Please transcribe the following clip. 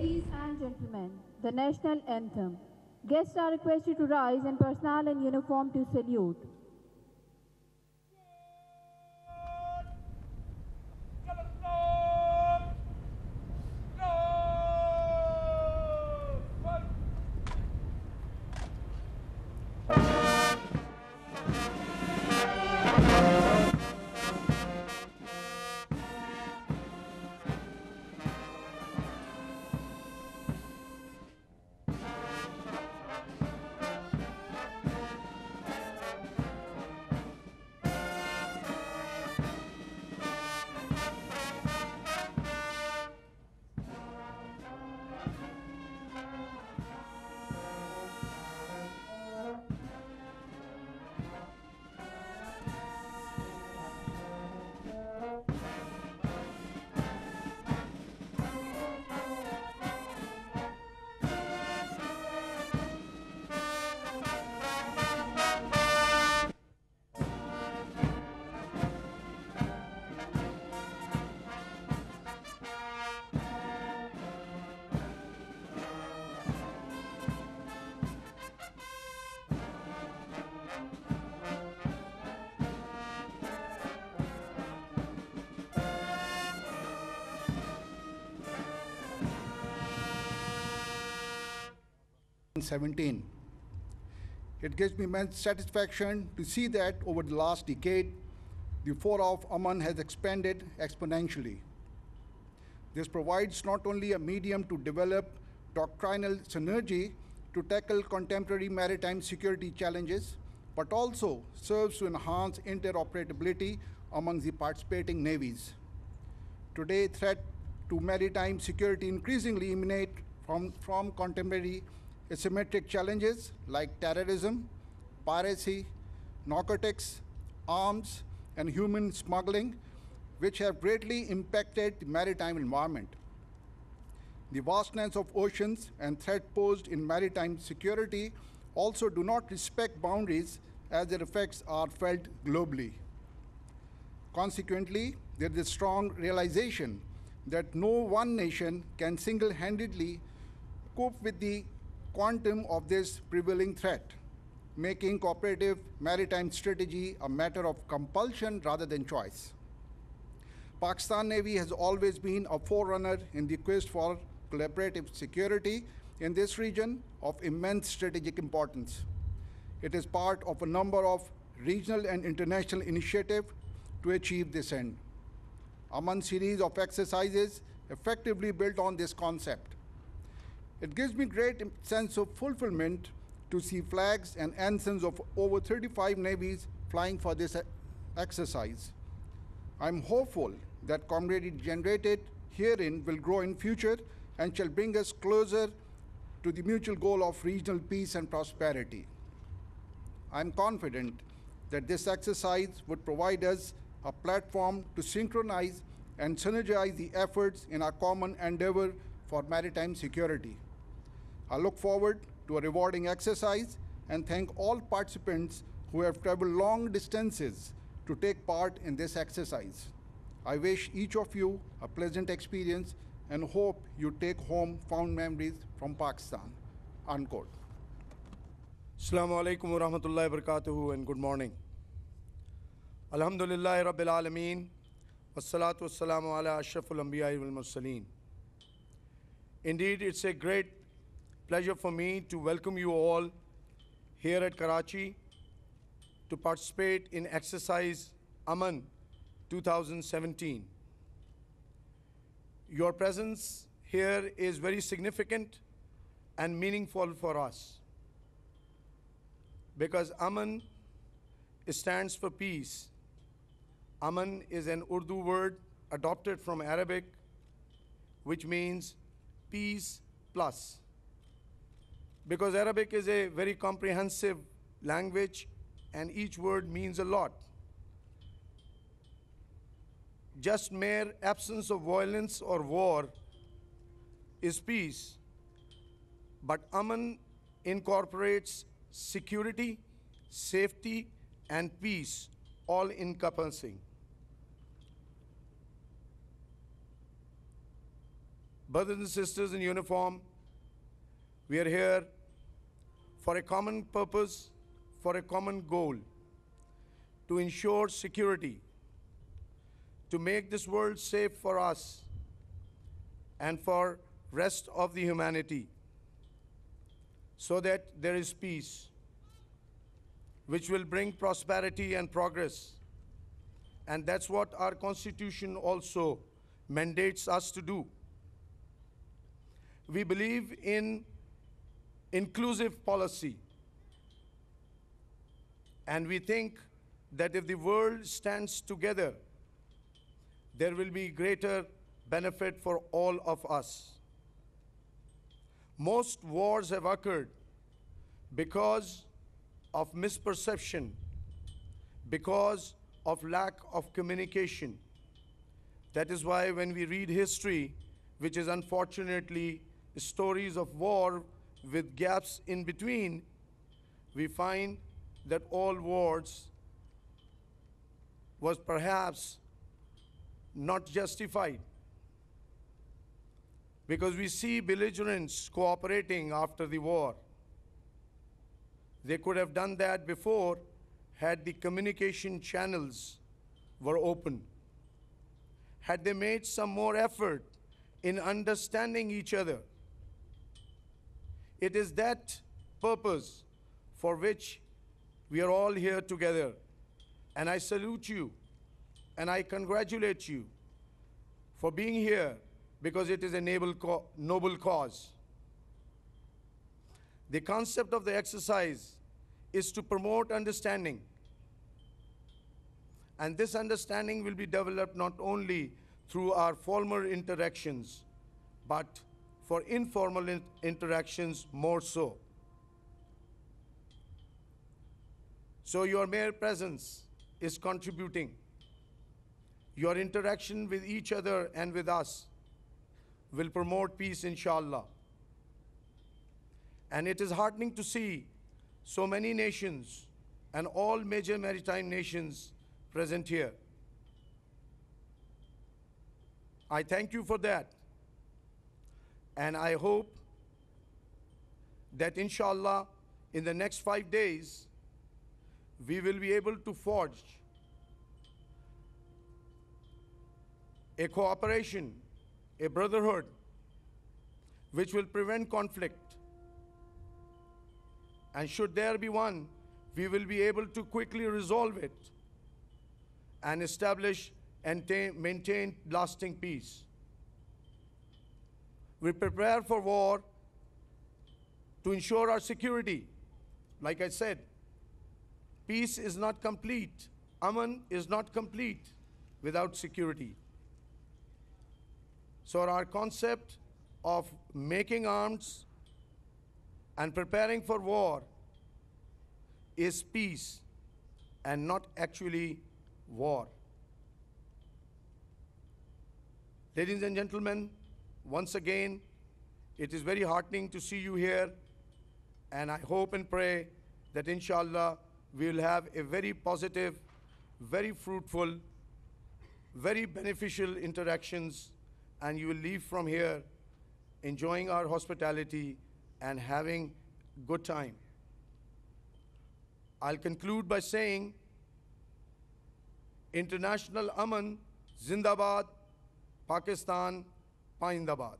Ladies and gentlemen, the national anthem. Guests are requested to rise in personnel and uniform to salute. It gives me immense satisfaction to see that over the last decade, the fora of Aman has expanded exponentially. This provides not only a medium to develop doctrinal synergy to tackle contemporary maritime security challenges, but also serves to enhance interoperability among the participating navies. Today, threat to maritime security increasingly emanate from contemporary asymmetric challenges like terrorism, piracy, narcotics, arms, and human smuggling, which have greatly impacted the maritime environment. The vastness of oceans and threat posed in maritime security also do not respect boundaries as their effects are felt globally. Consequently, there is a strong realization that no one nation can single-handedly cope with the quantum of this prevailing threat, making cooperative maritime strategy a matter of compulsion rather than choice. Pakistan Navy has always been a forerunner in the quest for collaborative security in this region of immense strategic importance. It is part of a number of regional and international initiatives to achieve this end. Aman series of exercises effectively built on this concept. It gives me great sense of fulfillment to see flags and ensigns of over 35 navies flying for this exercise. I'm hopeful that camaraderie generated herein will grow in future and shall bring us closer to the mutual goal of regional peace and prosperity. I'm confident that this exercise would provide us a platform to synchronize and synergize the efforts in our common endeavor for maritime security. I look forward to a rewarding exercise and thank all participants who have traveled long distances to take part in this exercise. I wish each of you a pleasant experience and hope you take home fond memories from Pakistan. Unquote. Assalamu alaikum wa rahmatullahi wa barakatuhu and good morning. Alhamdulillahi Rabbil Alameen, wassalatu wassalamu ala ashraful anbiya'i wal mursaleen. Indeed, it's a great pleasure for me to welcome you all here at Karachi to participate in Exercise Aman 2017. Your presence here is very significant and meaningful for us because Aman stands for peace. Aman is an Urdu word adopted from Arabic, which means peace plus. Because Arabic is a very comprehensive language and each word means a lot. Just mere absence of violence or war is peace, but Aman incorporates security, safety, and peace, all encompassing. Brothers and sisters in uniform, we are here for a common purpose, for a common goal, to ensure security, to make this world safe for us and for rest of the humanity, so that there is peace, which will bring prosperity and progress. And that's what our Constitution also mandates us to do. We believe in inclusive policy, and we think that if the world stands together, there will be greater benefit for all of us. Most wars have occurred because of misperception, because of lack of communication. That is why when we read history, which is unfortunately stories of war with gaps in between, we find that all wars was perhaps not justified, because we see belligerents cooperating after the war. They could have done that before had the communication channels were open, had they made some more effort in understanding each other. It is that purpose for which we are all here together. And I salute you and I congratulate you for being here, because it is a noble cause. The concept of the exercise is to promote understanding. And this understanding will be developed not only through our formal interactions, but for informal interactions more so. So your mere presence is contributing. Your interaction with each other and with us will promote peace, inshallah. And it is heartening to see so many nations and all major maritime nations present here. I thank you for that. And I hope that inshallah, in the next 5 days, we will be able to forge a cooperation, a brotherhood, which will prevent conflict. And should there be one, we will be able to quickly resolve it and establish and maintain lasting peace. We prepare for war to ensure our security. Like I said, peace is not complete. Aman is not complete without security. So our concept of making arms and preparing for war is peace and not actually war. Ladies and gentlemen, once again, it is very heartening to see you here, and I hope and pray that inshallah we will have a very positive, very fruitful, very beneficial interactions, and you will leave from here enjoying our hospitality and having good time. I'll conclude by saying, International Aman, Zindabad, Pakistan, Paindabad.